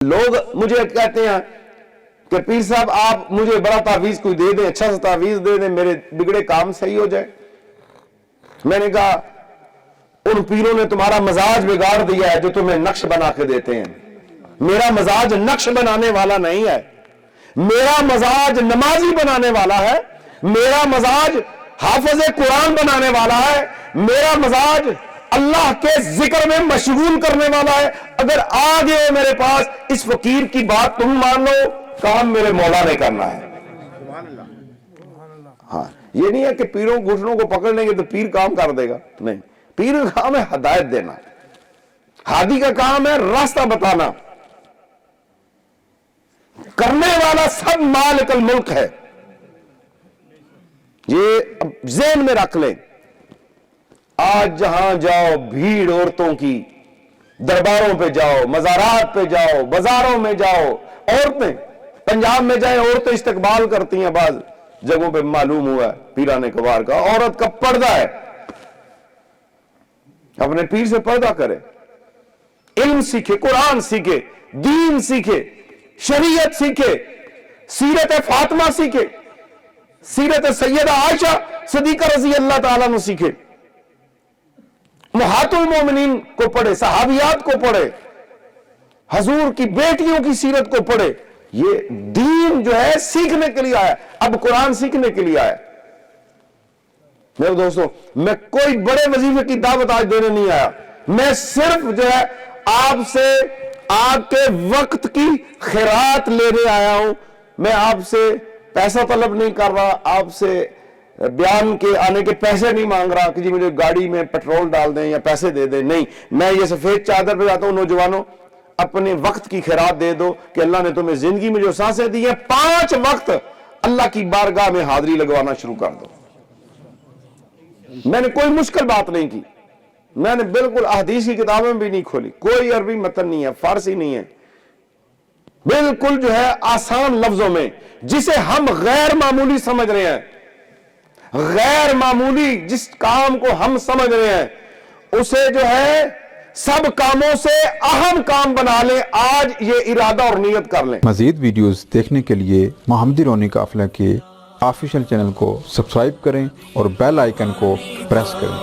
لوگ مجھے کہتے ہیں کہ پیر صاحب آپ مجھے بڑا تعویذ کوئی دے دیں، اچھا سا تعویذ دے دیں، میرے بگڑے کام صحیح ہو جائے۔ میں نے کہا ان پیروں نے تمہارا مزاج بگاڑ دیا ہے جو تمہیں نقش بنا کے دیتے ہیں۔ میرا مزاج نقش بنانے والا نہیں ہے، میرا مزاج نمازی بنانے والا ہے، میرا مزاج حافظ قرآن بنانے والا ہے، میرا مزاج اللہ کے ذکر میں مشغول کرنے والا ہے۔ اگر آگے ہو میرے پاس اس فقیر کی بات تم مان لو، کام میرے مولا نے کرنا ہے۔ ہاں، یہ نہیں ہے کہ پیروں گھٹنوں کو پکڑ لیں گے تو پیر کام کر دے گا، نہیں، پیر کا کام ہے ہدایت دینا، ہادی کا کام ہے راستہ بتانا۔ کرنے والا سب مالک الملک ہے، یہ ذہن میں رکھ لیں۔ آج جہاں جاؤ بھیڑ عورتوں کی، درباروں پہ جاؤ، مزارات پہ جاؤ، بازاروں میں جاؤ، عورتیں پنجاب میں جائیں عورتیں استقبال کرتی ہیں، بعض جگہوں پہ معلوم ہوا ہے پیرانے کبار کا عورت کا پردہ ہے، اپنے پیر سے پردہ کرے، علم سیکھے، قرآن سیکھے، دین سیکھے، شریعت سیکھے، سیرت فاطمہ سیکھے، سیرت سیدہ عائشہ صدیقہ رضی اللہ تعالیٰ عنہ سیکھے، امہات المومنین کو پڑھے، صحابیات کو پڑھے، حضور کی بیٹیوں کی سیرت کو پڑھے۔ یہ دین جو ہے سیکھنے کے لیے آیا، اب قرآن سیکھنے کے لیے آیا۔ میرے دوستو، میں کوئی بڑے وظیفے کی دعوت آج دینے نہیں آیا، میں صرف جو ہے آپ سے آپ کے وقت کی خیرات لینے آیا ہوں۔ میں آپ سے پیسہ طلب نہیں کر رہا، آپ سے بیان کے آنے کے پیسے نہیں مانگ رہا کہ جی مجھے گاڑی میں پیٹرول ڈال دیں یا پیسے دے دیں، نہیں، میں یہ سفید چادر پہ جاتا ہوں، نوجوانوں اپنے وقت کی خیرات دے دو کہ اللہ نے تمہیں زندگی میں جو سانسیں دی ہیں 5 وقت اللہ کی بارگاہ میں حاضری لگوانا شروع کر دو۔ میں نے کوئی مشکل بات نہیں کی، میں نے بالکل احادیث کی کتابیں بھی نہیں کھولی، کوئی عربی متن نہیں ہے، فارسی نہیں ہے، بالکل جو ہے آسان لفظوں میں جسے ہم غیر معمولی سمجھ رہے ہیں، غیر معمولی جس کام کو ہم سمجھ رہے ہیں اسے جو ہے سب کاموں سے اہم کام بنا لیں۔ آج یہ ارادہ اور نیت کر لیں۔ مزید ویڈیوز دیکھنے کے لیے محمدی رونی قافلہ کے آفیشیل چینل کو سبسکرائب کریں اور بیل آئیکن کو پریس کریں۔